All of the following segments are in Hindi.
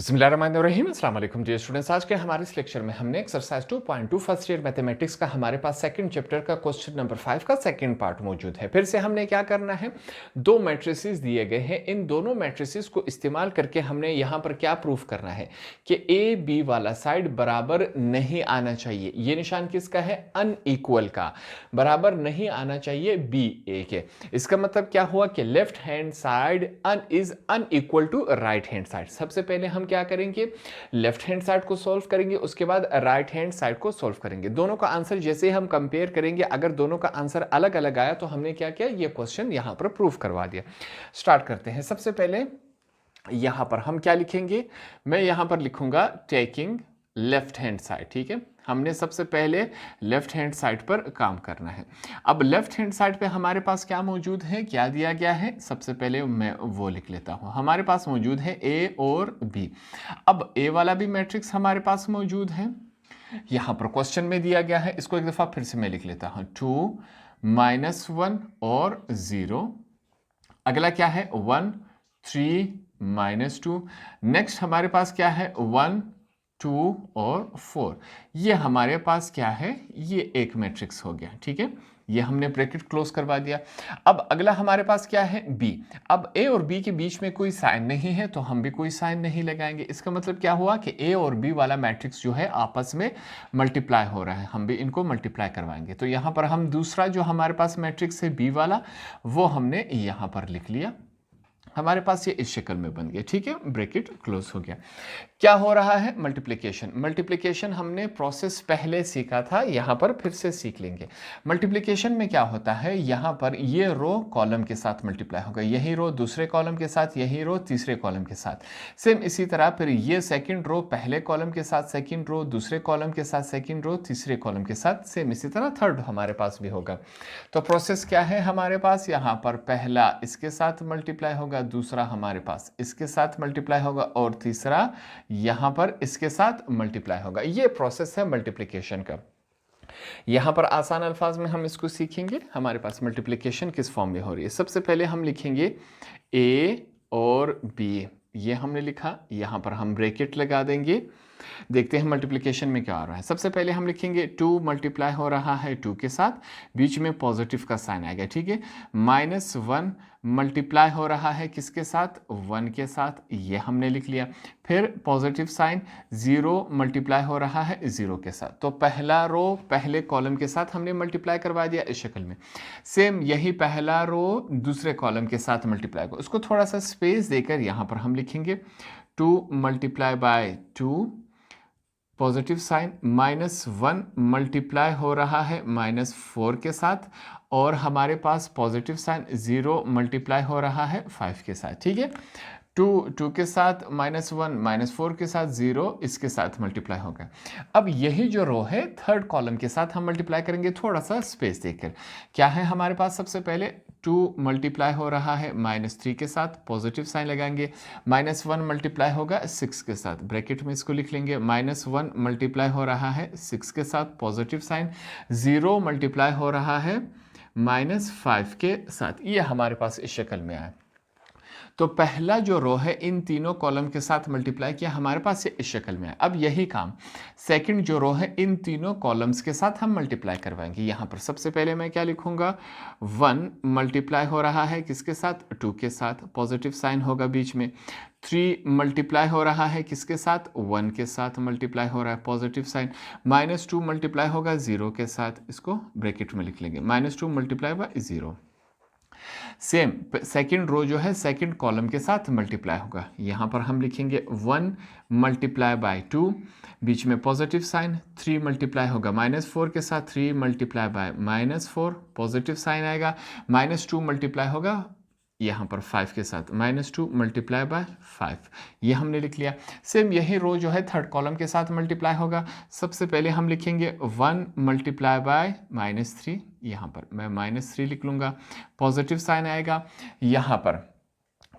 बिस्मिल्लाहिर्रहमानिर्रहीम अस्सलाम वालेकुम डियर स्टूडेंट्स। आज के हमारे इस लेक्चर में हमने एक्सरसाइज 2.2 फर्स्ट ईयर मैथमेटिक्स का हमारे पास सेकंड चैप्टर का क्वेश्चन नंबर 5 का सेकंड पार्ट मौजूद है। फिर से हमने क्या करना है, दो मैट्रिसेस दिए गए हैं, इन दोनों मैट्रिसेस को इस्तेमाल करके हमने यहाँ पर क्या प्रूफ करना है कि ए बी वाला साइड बराबर नहीं आना चाहिए। ये निशान किसका है, अनइक्वल का, बराबर नहीं आना चाहिए बी ए के। इसका मतलब क्या हुआ कि left hand side is unequal to right hand side. सबसे पहले हम क्या करेंगे, लेफ्ट हैंड साइड को सॉल्व करेंगे, उसके बाद राइट हैंड साइड को सॉल्व करेंगे। दोनों का आंसर जैसे हम कंपेयर करेंगे, अगर दोनों का आंसर अलग अलग आया तो हमने क्या किया, ये क्वेश्चन यहां पर प्रूफ करवा दिया। स्टार्ट करते हैं। सबसे पहले यहां पर हम क्या लिखेंगे, मैं यहां पर लिखूंगा टेकिंग लेफ्ट हैंड साइड। ठीक है, हमने सबसे पहले लेफ्ट हैंड साइड पर काम करना है। अब लेफ्ट हैंड साइड पे हमारे पास क्या मौजूद है, क्या दिया गया है, सबसे पहले मैं वो लिख लेता हूं। हमारे पास मौजूद है ए और बी। अब ए वाला भी मैट्रिक्स हमारे पास मौजूद है, यहां पर क्वेश्चन में दिया गया है। इसको एक दफा फिर से मैं लिख लेता हूं, 2 -1 और 0। अगला क्या है, 1 3 -2। नेक्स्ट हमारे पास क्या है, 1 2 और 4। ये हमारे पास क्या है, ये एक मैट्रिक्स हो गया। ठीक है, ये हमने ब्रैकेट क्लोज करवा दिया। अब अगला हमारे पास क्या है, बी। अब ए और बी के बीच में कोई साइन नहीं है तो हम भी कोई साइन नहीं लगाएंगे। इसका मतलब क्या हुआ कि ए और बी वाला मैट्रिक्स जो है आपस में मल्टीप्लाई हो रहा है, हम भी इनको मल्टीप्लाई करवाएंगे। तो यहां पर हम दूसरा जो हमारे पास मैट्रिक्स है बी वाला, वो हमने यहां पर लिख लिया। हमारे पास ये इस शक्ल में बन गया। ठीक है, ब्रैकेट क्लोज हो गया। क्या हो रहा है, मल्टीप्लिकेशन। मल्टीप्लिकेशन हमने प्रोसेस पहले सीखा था, यहां पर फिर से सीख लेंगे। मल्टीप्लिकेशन में क्या होता है, यहां पर ये रो कॉलम के साथ मल्टीप्लाई होगा, यही रो दूसरे कॉलम के साथ, यही रो तीसरे कॉलम के साथ। सेम इसी तरह फिर ये सेकंड रो पहले कॉलम के साथ, सेकंड रो दूसरे कॉलम के साथ, सेकंड रो तीसरे कॉलम के साथ, सेम इसी तरह थर्ड हमारे पास भी होगा। तो प्रोसेस क्या है हमारे पास, यहां पर पहला इसके साथ मल्टीप्लाई होगा, दूसरा हमारे पास इसके साथ मल्टीप्लाई होगा और तीसरा यहां पर इसके साथ मल्टीप्लाई होगा। ये प्रोसेस है मल्टीप्लिकेशन का। यहां पर आसान अल्फाज में हम इसको सीखेंगे। हमारे पास मल्टीप्लिकेशन किस फॉर्म में हो रही है, सबसे पहले हम लिखेंगे ए और बी, ये हमने लिखा, यहां पर हम ब्रैकेट लगा देंगे। देखते हैं मल्टीप्लिकेशन में क्या आ रहा है। सबसे पहले हम लिखेंगे 2 मल्टीप्लाई हो रहा है 2 के साथ, बीच में पॉजिटिव का साइन आएगा। ठीक है, -1 मल्टीप्लाई हो रहा है किसके साथ, 1 के साथ, ये हमने लिख लिया। फिर पॉजिटिव साइन, 0 मल्टीप्लाई हो रहा है 0 के साथ। तो पहला रो पहले कॉलम के साथ हमने मल्टीप्लाई करवा दिया इस शक्ल में। सेम यही पहला रो दूसरे कॉलम के साथ मल्टीप्लाई को, उसको थोड़ा सा स्पेस देकर यहां पर हम लिखेंगे 2 multiply by 2 positive sign, -1 multiply हो रहा है -4 के साथ, और हमारे पास पॉजिटिव साइन 0 मल्टीप्लाई हो रहा है 5 के साथ। ठीक है, 2 के साथ -1 -4 के साथ 0 इसके साथ मल्टीप्लाई होगा। अब यही जो रो है थर्ड कॉलम के साथ हम मल्टीप्लाई करेंगे थोड़ा सा स्पेस देकर। क्या है हमारे पास, सबसे पहले 2 मल्टीप्लाई हो रहा है -3 के साथ, पॉजिटिव साइन लगाएंगे। -1 मल्टीप्लाई होगा 6 के साथ, ब्रैकेट में इसको लिख लेंगे। -1 मल्टीप्लाई हो रहा है 6 के साथ, पॉजिटिव साइन। 0 मल्टीप्लाई हो रहा है -5 के साथ, ये हमारे पास इस शक्ल में आया। तो पहला जो रो है इन तीनों कॉलम के साथ मल्टीप्लाई किया, हमारे पास ये इस शक्ल में है। अब यही काम सेकंड जो रो है इन तीनों कॉलम्स के साथ हम मल्टीप्लाई करवाएंगे। यहां पर सबसे पहले मैं क्या लिखूंगा, 1 मल्टीप्लाई हो रहा है किसके साथ, 2 के साथ, पॉजिटिव साइन होगा बीच में। 3 मल्टीप्लाई हो रहा है किसके साथ, 1 के साथ मल्टीप्लाई हो रहा है, पॉजिटिव साइन। -2 मल्टीप्लाई होगा 0 के साथ, इसको ब्रैकेट में लिख लेंगे, -2 multiply by 0। Same second row जो है सेकंड कॉलम के साथ मल्टीप्लाई होगा, यहां पर हम लिखेंगे 1 मल्टीप्लाई बाय 2, बीच में पॉजिटिव साइन। 3 मल्टीप्लाई होगा -4 के साथ, 3 मल्टीप्लाई बाय -4, पॉजिटिव साइन आएगा। -2 मल्टीप्लाई होगा यहाँ पर 5 के साथ, -2 मल्टीप्लाई बाय 5, ये हमने लिख लिया। सेम यही रो जो है थर्ड कॉलम के साथ मल्टीप्लाई होगा। सबसे पहले हम लिखेंगे 1 मल्टीप्लाई बाय -3, यहाँ पर मैं -3 लिख लूँगा, पॉजिटिव साइन आएगा। यहाँ पर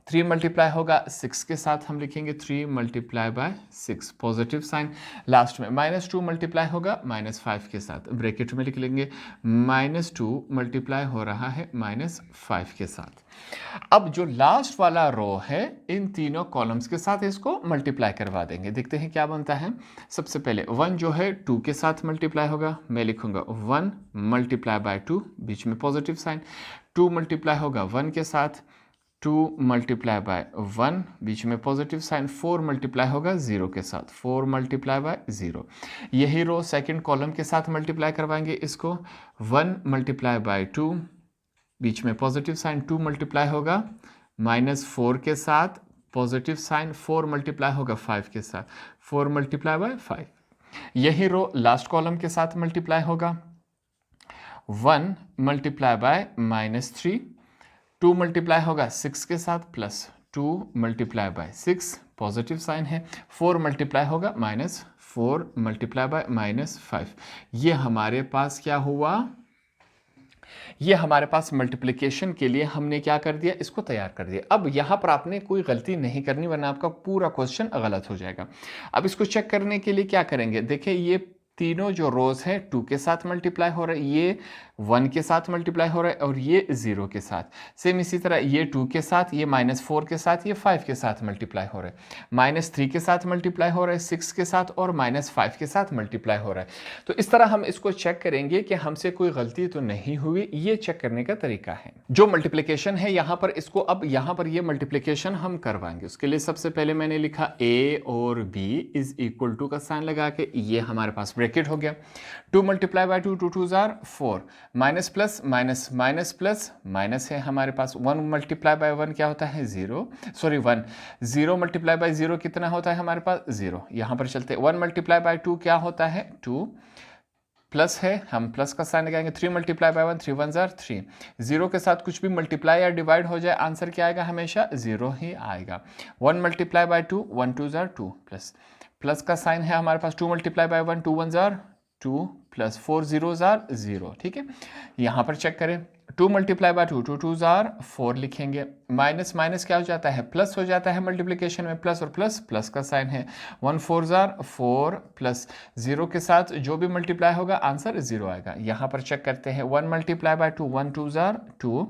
3 मल्टीप्लाई होगा 6 के साथ, हम लिखेंगे 3 multiply by 6 positive sign. Last में -2 मल्टीप्लाई होगा -5 के साथ, ब्रैकेट में लिख लेंगे -2 मल्टीप्लाई हो रहा है -5 के साथ। अब जो लास्ट वाला रो है इन तीनों कॉलम्स के साथ इसको मल्टीप्लाई करवा देंगे, देखते हैं क्या बनता है। सबसे पहले 1 जो है 2 के साथ मल्टीप्लाई होगा, मैं लिखूंगा 1 मल्टीप्लाई बाय 2, बीच में पॉजिटिव साइन। 2 मल्टीप्लाई होगा 1 के साथ, 2 मल्टीप्लाई बाय 1, बीच में पॉजिटिव साइन। 4 मल्टीप्लाई होगा 0 के साथ, 4 मल्टीप्लाई बाय 0। यही रो सेकंड कॉलम के साथ मल्टीप्लाई करवाएंगे इसको, 1 मल्टीप्लाई बाय 2, बीच में पॉजिटिव साइन। 2 मल्टीप्लाई होगा -4 के साथ, पॉजिटिव साइन। 4 मल्टीप्लाई होगा 5 के साथ, 4 मल्टीप्लाई बाय 5। यही रो लास्ट कॉलम के साथ मल्टीप्लाई होगा, 1 मल्टीप्लाई बाय -3, 2 मल्टीप्लाई होगा 6 के साथ, plus 2 multiply by 6 positive sign है। 4 मल्टीप्लाई होगा -4 मल्टीप्लाई बाय -5। ये हमारे पास क्या हुआ, ये हमारे पास मल्टीप्लिकेशन के लिए हमने क्या कर दिया, इसको तैयार कर दिया। अब यहाँ पर आपने कोई गलती नहीं करनी वरना आपका पूरा क्वेश्चन गलत हो जाएगा। अब इसको चेक करने के लिए क्या करेंगे, देखिए ये तीनों जो रोज है 2 के साथ मल्टीप्लाई हो रहा है, ये 1 के साथ मल्टीप्लाई हो रहा है और ये 0 के साथ। सेम इसी तरह ये 2 के साथ, ये -4 के साथ, ये 5 के साथ मल्टीप्लाई हो रहा है। -3 के साथ मल्टीप्लाई हो रहा है, 6 के साथ और -5 के साथ मल्टीप्लाई हो रहा है। तो इस तरह हम इसको चेक करेंगे कि हमसे कोई गलती तो नहीं हुई, ये चेक करने का तरीका है। जो मल्टीप्लिकेशन है यहाँ पर, इसको अब यहाँ पर ये मल्टीप्लिकेशन हम करवाएंगे। उसके लिए सबसे पहले मैंने लिखा a और b इज इक्वल टू का साइन लगा के, ये हमारे पास ब्रैकेट हो गया। 2 multiply by 2, 2 2 are 4, minus plus minus minus plus minus है हमारे पास। 1 मल्टीप्लाई बाय 1 क्या होता है 0, सॉरी 1। 0 मल्टीप्लाई बाय 0 कितना होता है हमारे पास 0। यहाँ पर चलते 1 मल्टीप्लाई बाय 2 क्या होता है 2, प्लस है, हम प्लस का साइन लगाएंगे। 3 मल्टीप्लाई बाय 1, 3 1 आर 3। 0 के साथ कुछ भी मल्टीप्लाई या डिवाइड हो जाए, आंसर क्या आएगा, हमेशा 0 ही आएगा। 1 मल्टीप्लाई बाय 2, 1 2 आर 2, प्लस का साइन है हमारे पास। 2 multiply by 1, 2 1 are 2, plus 4 0 are 0, ठीक है। यहाँ पर चेक करें, 2 मल्टीप्लाई बाय 2, 2 2 आर 4 लिखेंगे। माइनस माइनस क्या हो जाता है, प्लस हो जाता है मल्टीप्लिकेशन में, प्लस और प्लस का साइन है। 1 4 आर 4, प्लस 0 के साथ जो भी मल्टीप्लाई होगा आंसर 0 आएगा। यहाँ पर चेक करते हैं, 1 multiply by 2, 1 2 are 2,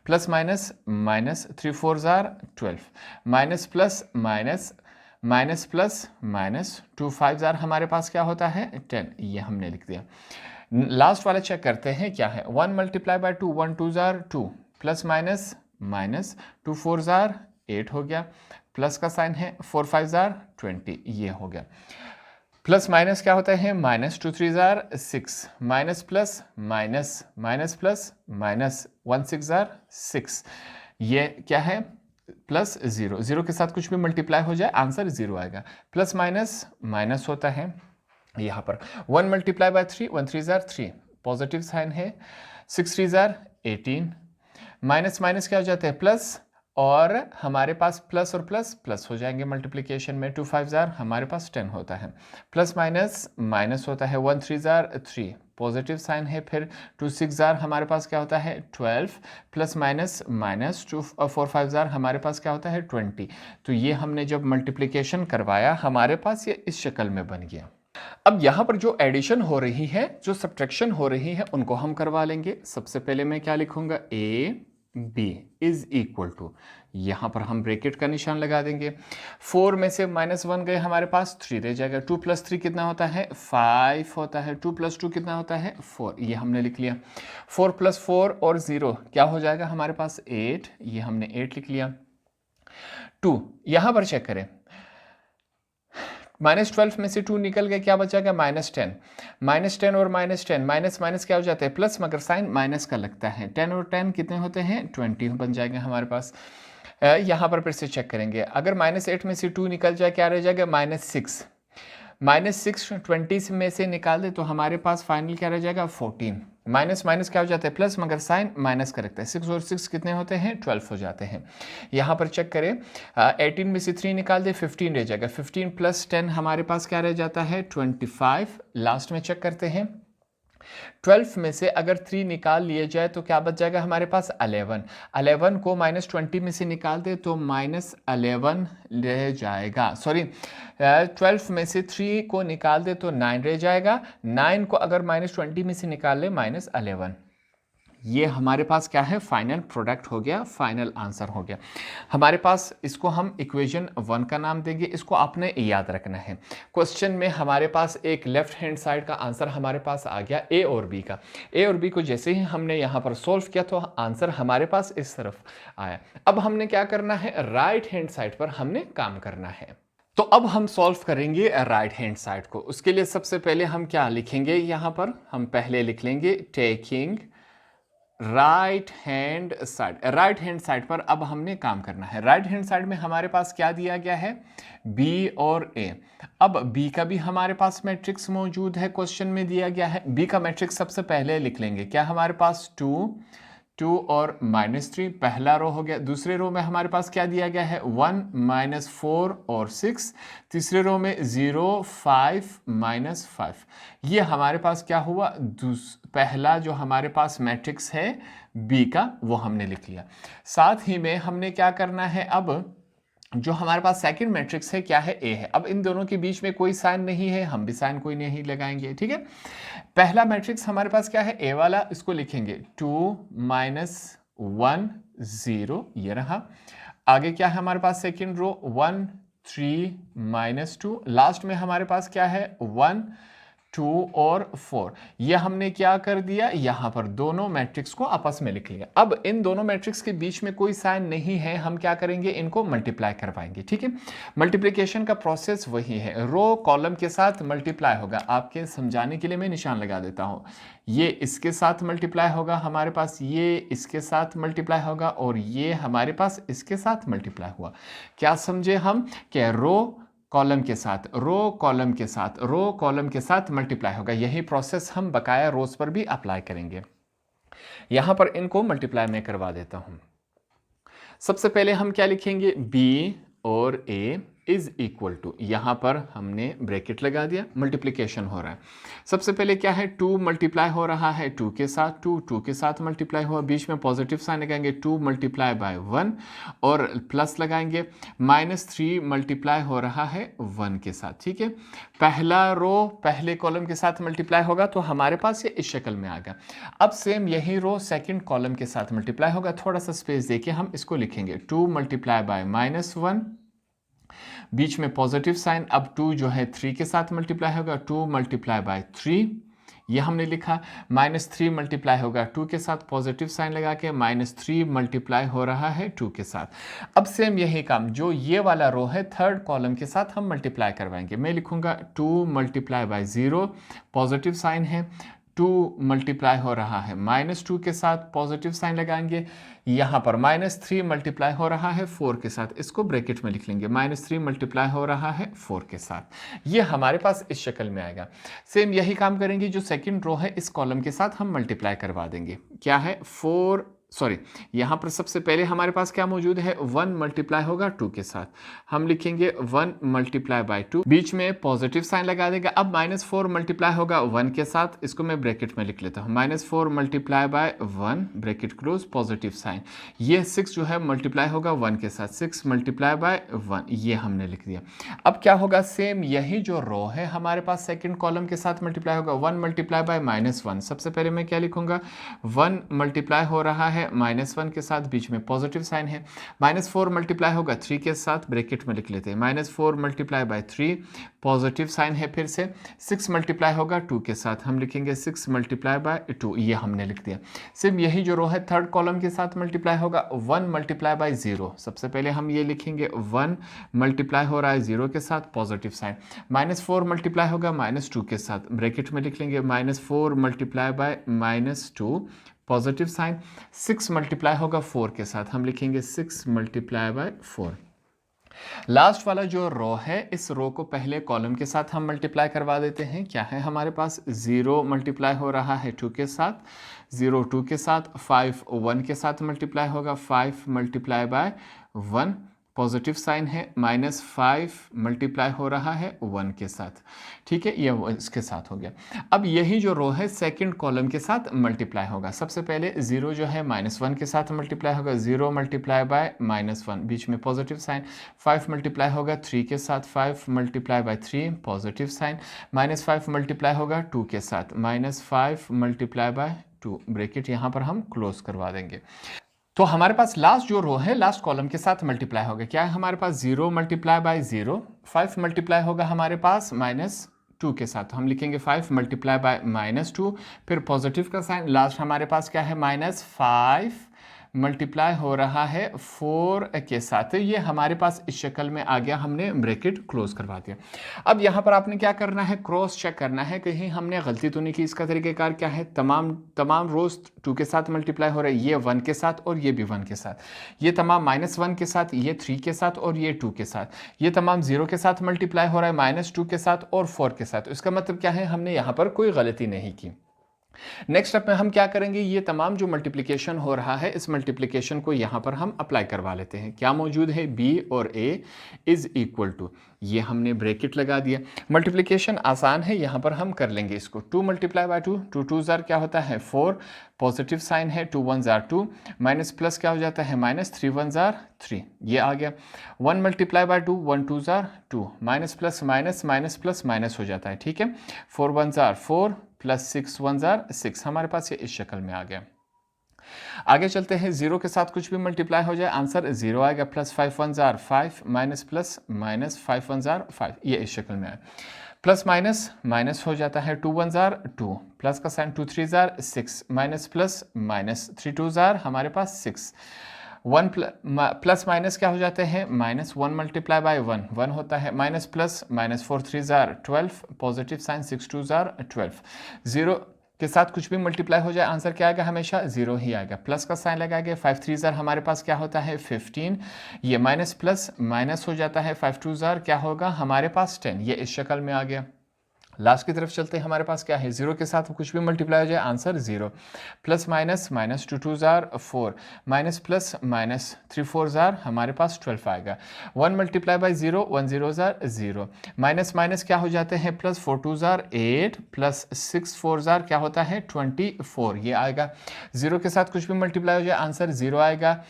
plus minus minus 3 4 are 12, minus plus minus minus plus minus 2 5 are हमारे पास क्या होता है 10, ये हमने लिख दिया। लास्ट वाला चेक करते हैं क्या है, 1 multiply by 2, 1 2 are 2, plus minus minus 2 4 are 8 हो गया, प्लस का साइन है। 4 5 आर 20, ये हो गया। प्लस माइनस क्या होता है minus, 2 3 are 6, minus plus minus minus plus minus 1 6 are 6, ये क्या है प्लस 0। 0 के साथ कुछ भी मल्टीप्लाई हो जाए आंसर 0 आएगा। प्लस माइनस माइनस होता है यहाँ पर। 1 multiply by 3, 1 3 are 3, positive sign है। 6 3 आर 18, माइनस माइनस क्या हो जाता है प्लस, और हमारे पास प्लस और प्लस हो जाएंगे मल्टीप्लिकेशन में। 2 5 आर हमारे पास 10 होता है, प्लस माइनस माइनस होता है। 1 3 आर 3, पॉजिटिव साइन है। फिर 2 6 आर हमारे पास क्या होता है 12, प्लस माइनस माइनस 2 4 5 आर हमारे पास क्या होता है 20। तो ये हमने जब मल्टीप्लिकेशन करवाया हमारे पास ये इस शक्ल में बन गया। अब यहाँ पर जो एडिशन हो रही है, जो सब्ट्रैक्शन हो रही है, उनको हम करवा लेंगे। सबसे पहले मैं क्या लिखूंगा, a b is equal to, यहाँ पर हम ब्रैकेट का निशान लगा देंगे। 4 में से -1 गए हमारे पास, 3 रह जाएगा। 2 + 3 कितना होता है 5 होता है। 2 + 2 कितना होता है 4, ये हमने लिख लिया। 4 + 4 और 0 क्या हो जाएगा हमारे पास 8, ये हमने 8 लिख लिया। 2 यहाँ पर चेक करें, -12 में से 2 निकल गए, क्या बचाएगा -10। -10 और -10, माइनस माइनस क्या हो जाता है प्लस, मगर साइन माइनस का लगता है। 10 और 10 कितने होते हैं 20 बन जाएंगे हमारे पास। यहाँ पर फिर से चेक करेंगे, अगर -8 में से 2 निकल जाए क्या रह जाएगा -6। -6 20 में से निकाल दे तो हमारे पास फाइनल क्या रह जाएगा 14। माइनस माइनस क्या हो जाता है प्लस, मगर साइन माइनस का रखता है। 6 और 6 कितने होते हैं 12 हो जाते हैं। यहाँ पर चेक करें, 18 में से 3 निकाल दे 15 रह जाएगा। 15 + 10 हमारे पास क्या रह जाता है 25। लास्ट में चेक करते हैं, 12 में से अगर 3 निकाल लिए जाए तो क्या बच जाएगा हमारे पास 11। 11 को -20 में से निकाल दे तो -11 रह जाएगा। सॉरी, 12 में से 3 को निकाल दे तो 9 रह जाएगा। 9 को अगर -20 में से निकाल ले -11। ये हमारे पास क्या है, फाइनल प्रोडक्ट हो गया, फाइनल आंसर हो गया हमारे पास। इसको हम इक्वेशन 1 का नाम देंगे। इसको आपने याद रखना है। क्वेश्चन में हमारे पास एक लेफ्ट हैंड साइड का आंसर हमारे पास आ गया ए और बी का। ए और बी को जैसे ही हमने यहाँ पर सोल्व किया तो आंसर हमारे पास इस तरफ आया। अब हमने क्या करना है, राइट हैंड साइड पर हमने काम करना है। तो अब हम सॉल्व करेंगे राइट हैंड साइड को। उसके लिए सबसे पहले हम क्या लिखेंगे, यहाँ पर हम पहले लिख लेंगे taking right hand side. Right hand side पर अब हमने काम करना है। राइट हैंड साइड में हमारे पास क्या दिया गया है, बी और ए। अब बी का भी हमारे पास मैट्रिक्स मौजूद है, क्वेश्चन में दिया गया है। बी का मैट्रिक्स सबसे पहले लिख लेंगे। क्या हमारे पास 2 और -3 पहला रो हो गया। दूसरे रो में हमारे पास क्या दिया गया है, 1 -4 और 6। तीसरे रो में 0 5 -5। ये हमारे पास क्या हुआ, पहला जो हमारे पास मैट्रिक्स है बी का वो हमने लिख लिया। साथ ही में हमने क्या करना है, अब जो हमारे पास सेकंड मैट्रिक्स है क्या है, ए है। अब इन दोनों के बीच में कोई साइन नहीं है, हम भी साइन कोई नहीं लगाएंगे, ठीक है। पहला मैट्रिक्स हमारे पास क्या है, ए वाला, इसको लिखेंगे 2 -1 0, ये रहा। आगे क्या है हमारे पास, सेकंड रो 1 3 -2। लास्ट में हमारे पास क्या है, 1 2 और 4। ये हमने क्या कर दिया, यहां पर दोनों मैट्रिक्स को आपस में लिख लिया। अब इन दोनों मैट्रिक्स के बीच में कोई साइन नहीं है, हम क्या करेंगे, इनको मल्टीप्लाई करवाएंगे, ठीक है। मल्टीप्लिकेशन का प्रोसेस वही है, रो कॉलम के साथ मल्टीप्लाई होगा। आपके समझाने के लिए मैं निशान लगा देता हूं। ये इसके साथ मल्टीप्लाई होगा हमारे पास, ये इसके साथ मल्टीप्लाई होगा और ये हमारे पास इसके साथ मल्टीप्लाई हुआ। क्या समझे हम, कि रो कॉलम के साथ, रो कॉलम के साथ, रो कॉलम के साथ मल्टीप्लाई होगा। यही प्रोसेस हम बकाया रोज पर भी अप्लाई करेंगे। यहां पर इनको मल्टीप्लाई में करवा देता हूं। सबसे पहले हम क्या लिखेंगे, बी और ए इज इक्वल टू, यहां पर हमने ब्रैकेट लगा दिया, मल्टीप्लिकेशन हो रहा है। सबसे पहले क्या है, 2 मल्टीप्लाई हो रहा है 2 के साथ, 2 के साथ मल्टीप्लाई हुआ, बीच में पॉजिटिव साइन लगाएंगे, 2 मल्टीप्लाई बाय 1 और प्लस लगाएंगे, -3 मल्टीप्लाई हो रहा है 1 के साथ, ठीक है। पहला रो पहले कॉलम के साथ मल्टीप्लाई होगा तो हमारे पास ये इस शक्ल में आ गया। अब सेम यही रो सेकंड कॉलम के साथ मल्टीप्लाई होगा, थोड़ा सा स्पेस देके हम इसको लिखेंगे, 2 मल्टीप्लाई बाय -1, बीच में पॉजिटिव साइन। अब 2 जो है 3 के साथ मल्टीप्लाई होगा, 2 मल्टीप्लाई बाय 3, ये हमने लिखा। -3 मल्टीप्लाई होगा 2 के साथ, पॉजिटिव साइन लगा के, -3 मल्टीप्लाई हो रहा है 2 के साथ। अब सेम यही काम जो ये वाला रो है थर्ड कॉलम के साथ हम मल्टीप्लाई करवाएंगे। मैं लिखूंगा 2 मल्टीप्लाई बाय 0, पॉजिटिव साइन है, 2 मल्टीप्लाई हो रहा है -2 के साथ, पॉजिटिव साइन लगाएंगे। यहाँ पर -3 मल्टीप्लाई हो रहा है 4 के साथ, इसको ब्रैकेट में लिख लेंगे, -3 मल्टीप्लाई हो रहा है 4 के साथ। ये हमारे पास इस शक्ल में आएगा। सेम यही काम करेंगे, जो सेकंड रो है इस कॉलम के साथ हम मल्टीप्लाई करवा देंगे। क्या है, 4 सॉरी, यहाँ पर सबसे पहले हमारे पास क्या मौजूद है, 1 मल्टीप्लाई होगा 2 के साथ, हम लिखेंगे 1 मल्टीप्लाई बाय 2, बीच में पॉजिटिव साइन लगा देगा। अब -4 मल्टीप्लाई होगा 1 के साथ, इसको मैं ब्रैकेट में लिख लेता हूँ, -4 multiply by 1 bracket close, positive sign. ये 6 जो है मल्टीप्लाई होगा 1 के साथ, 6 मल्टीप्लाई बाय 1, ये हमने लिख दिया। अब क्या होगा, सेम यही जो रो है हमारे पास सेकेंड कॉलम के साथ मल्टीप्लाई होगा, 1 मल्टीप्लाई बाय -1। सबसे पहले मैं क्या लिखूंगा, 1 मल्टीप्लाई हो रहा है -1 के साथ, बीच में पॉजिटिव साइन है। -4 मल्टीप्लाई होगा 3 के साथ, ब्रैकेट में लिख लेते हैं, -4 मल्टीप्लाई बाय 3, पॉजिटिव साइन है फिर से। 6 मल्टीप्लाई होगा 2 के साथ, हम लिखेंगे 6 मल्टीप्लाई बाय 2, ये हमने लिख दिया। सेम यही जो रो है थर्ड कॉलम के साथ मल्टीप्लाई होगा, 1 मल्टीप्लाई बाय 0। सबसे पहले हम ये लिखेंगे, 1 मल्टीप्लाई हो रहा है 0 के साथ, पॉजिटिव साइन। -4 मल्टीप्लाई होगा -2 के साथ, ब्रैकेट में लिख लेंगे, -4 multiply by -2, positive sign. 6 multiply होगा 4 के साथ, हम लिखेंगे 6 मल्टीप्लाई बाय 4। लास्ट वाला जो रो है, इस रो को पहले कॉलम के साथ हम मल्टीप्लाई करवा देते हैं। क्या है हमारे पास, 0 मल्टीप्लाई हो रहा है 2 के साथ, 0 2 के साथ, 5 1 के साथ मल्टीप्लाई होगा, 5 मल्टीप्लाई बाय 1, पॉजिटिव साइन है, -5 मल्टीप्लाई हो रहा है 1 के साथ, ठीक है, ये इसके साथ हो गया। अब यही जो रो है सेकंड कॉलम के साथ मल्टीप्लाई होगा। सबसे पहले 0 जो है -1 के साथ मल्टीप्लाई होगा, 0 मल्टीप्लाई बाय -1, बीच में पॉजिटिव साइन, 5 मल्टीप्लाई होगा 3 के साथ, 5 multiply by 3 positive sign, -5 multiply होगा 2 के साथ, -5 मल्टीप्लाई बाय 2, ब्रैकेट यहाँ पर हम क्लोज करवा देंगे। तो हमारे पास लास्ट जो रो है लास्ट कॉलम के साथ मल्टीप्लाई होगा। क्या है हमारे पास 0 मल्टीप्लाई बाय 0, 5 मल्टीप्लाई होगा हमारे पास -2 के साथ, हम लिखेंगे 5 मल्टीप्लाई बाय -2, फिर पॉजिटिव का साइन, लास्ट हमारे पास क्या है -5 मल्टीप्लाई हो रहा है 4 के साथ। ये हमारे पास इस शक्ल में आ गया, हमने ब्रैकेट क्लोज करवा दिया। अब यहाँ पर आपने क्या करना है, क्रॉस चेक करना है कहीं हमने गलती तो नहीं की। इसका तरीक़ेकार क्या है, तमाम रोज 2 के साथ मल्टीप्लाई हो रहा है, ये 1 के साथ और ये भी 1 के साथ, ये तमाम -1 के साथ, ये 3 के साथ और ये 2 के साथ, ये तमाम 0 के साथ मल्टीप्लाई हो रहा है, -2 के साथ और 4 के साथ। इसका मतलब क्या है, हमने यहाँ पर कोई गलती नहीं की। नेक्स्ट स्टेप में हम क्या करेंगे, ये तमाम जो मल्टीप्लिकेशन हो रहा है इस मल्टीप्लिकेशन को यहाँ पर हम अप्लाई करवा लेते हैं। क्या मौजूद है, b और a इज इक्वल टू, ये हमने ब्रैकेट लगा दिया। मल्टीप्लिकेशन आसान है, यहाँ पर हम कर लेंगे इसको। 2 मल्टीप्लाई बाय 2, 2 2 ज़ार क्या होता है 4, पॉजिटिव साइन है, 2 1 ज़ार 2, माइनस प्लस क्या हो जाता है -3 1 ज़ार 3, ये आ गया। 1 मल्टीप्लाई बाय 2, 1 2 ज़ार 2, minus plus minus plus minus हो जाता है, ठीक है। 4 1 ज़ार 4 प्लस 6 1 ज़ार 6, हमारे पास ये इस शक्ल में आ गया। आगे चलते हैं, 0 के साथ कुछ भी मल्टीप्लाई हो जाए आंसर 0 आएगा, प्लस 5 1 ज़ार 5, माइनस प्लस माइनस 5 1 ज़ार 5, ये इस शक्ल में आए। प्लस माइनस माइनस हो जाता है, 2 1 ज़ार 2, प्लस का साइन 2 3 ज़ार 6, माइनस प्लस माइनस 3 2 ज़ार हमारे पास 6, 1 प्लस माइनस क्या हो जाते हैं, -1 मल्टीप्लाई बाय 1 1 होता है, माइनस प्लस -4 3 ज़ार 12, पॉजिटिव साइन 6 2 ज़ार 12। 0 के साथ कुछ भी मल्टीप्लाई हो जाए आंसर क्या आएगा, हमेशा 0 ही आएगा। प्लस का साइन लगाएंगे, 5 3 ज़ार हमारे पास क्या होता है 15, ये माइनस प्लस माइनस हो जाता है, 5 2 ज़ार क्या होगा हमारे पास 10, ये इस शक्ल में आ गया। लास्ट की तरफ चलते हैं, हमारे पास क्या है, 0 के साथ कुछ भी मल्टीप्लाई हो जाए आंसर 0, प्लस माइनस -2 2 ज़ार 4, माइनस प्लस माइनस 3 4 ज़ार हमारे पास 12 आएगा। 1 मल्टीप्लाई बाय 0, 1 0 ज़ार 0, माइनस माइनस क्या हो जाते हैं, प्लस 4 2 ज़ार 8, प्लस 6 4 ज़ार क्या होता है 24, ये आएगा। 0 के साथ कुछ भी मल्टीप्लाई हो जाए आंसर 0 आएगा।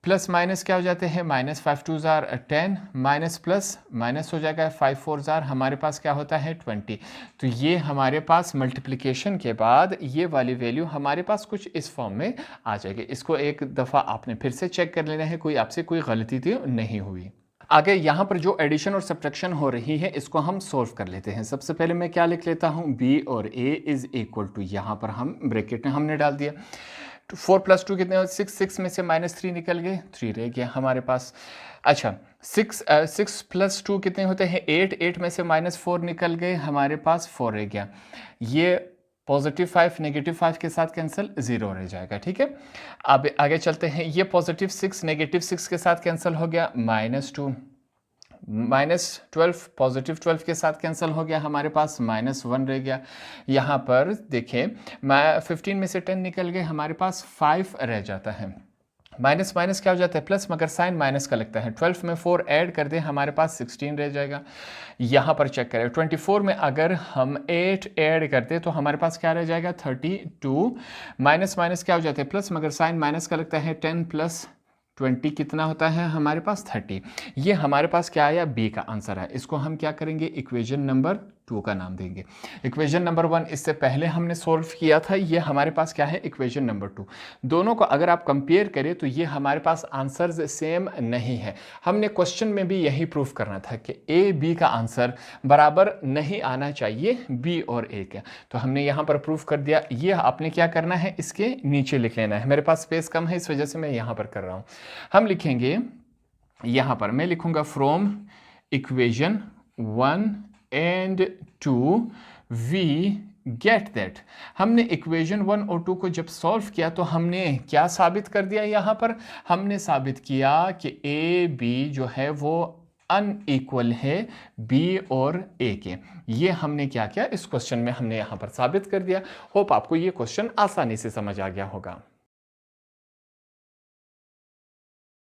प्लस माइनस क्या हो जाते हैं, -5 2 ज़ार 10, माइनस प्लस माइनस हो जाएगा 5 4 ज़ार हमारे पास क्या होता है 20। तो ये हमारे पास मल्टीप्लिकेशन के बाद ये वाली वैल्यू हमारे पास कुछ इस फॉर्म में आ जाएगी। इसको एक दफ़ा आपने फिर से चेक कर लेना है, कोई आपसे कोई गलती तो नहीं हुई। आगे यहाँ पर जो एडिशन और सब्ट्रैक्शन हो रही है इसको हम सोल्व कर लेते हैं। सबसे पहले मैं क्या लिख लेता हूँ, b और a इज इक्वल टू, यहाँ पर हम ब्रैकेट में हमने डाल दिया। 4 + 2 कितने हो, 6, 6 में से -3 निकल गए, 3 रह गया हमारे पास। अच्छा 6 + 2 कितने होते हैं 8, 8 में से -4 निकल गए हमारे पास 4 रह गया। ये पॉजिटिव 5 नेगेटिव 5 के साथ कैंसिल 0 रह जाएगा, ठीक है। अब आगे चलते हैं, ये पॉजिटिव 6 नेगेटिव 6 के साथ कैंसिल हो गया, -2, -12 पॉजिटिव 12 के साथ कैंसिल हो गया हमारे पास, -1 रह गया। यहाँ पर देखें 15 में से 10 निकल गए हमारे पास 5 रह जाता है। माइनस माइनस क्या हो जाता है प्लस, मगर साइन माइनस का लगता है। 12 में 4 ऐड कर दें हमारे पास 16 रह जाएगा। यहाँ पर चेक करें 24 में अगर हम 8 ऐड करते तो हमारे पास क्या रह जाएगा 32। माइनस माइनस क्या हो जाता है प्लस, मगर साइन माइनस का लगता है। 10 + 20 कितना होता है हमारे पास 30। ये हमारे पास क्या आया, बी का आंसर है। इसको हम क्या करेंगे, इक्वेशन नंबर 2 का नाम देंगे। इक्वेशन नंबर 1 इससे पहले हमने सॉल्व किया था, ये हमारे पास क्या है इक्वेशन नंबर 2। दोनों को अगर आप कंपेयर करें तो ये हमारे पास आंसर्स सेम नहीं है। हमने क्वेश्चन में भी यही प्रूफ करना था कि ए बी का आंसर बराबर नहीं आना चाहिए बी और ए का, तो हमने यहाँ पर प्रूफ कर दिया। ये आपने क्या करना है, इसके नीचे लिख लेना है। मेरे पास स्पेस कम है इस वजह से मैं यहाँ पर कर रहा हूँ। हम लिखेंगे यहाँ पर, मैं लिखूंगा from equation 1 and 2 we get that। हमने इक्वेशन 1 और 2 को जब सॉल्व किया तो हमने क्या साबित कर दिया, यहाँ पर हमने साबित किया कि ए बी जो है वो अनइक्वल है बी और ए के। ये हमने क्या किया, इस क्वेश्चन में हमने यहाँ पर साबित कर दिया। होप आपको ये क्वेश्चन आसानी से समझ आ गया होगा।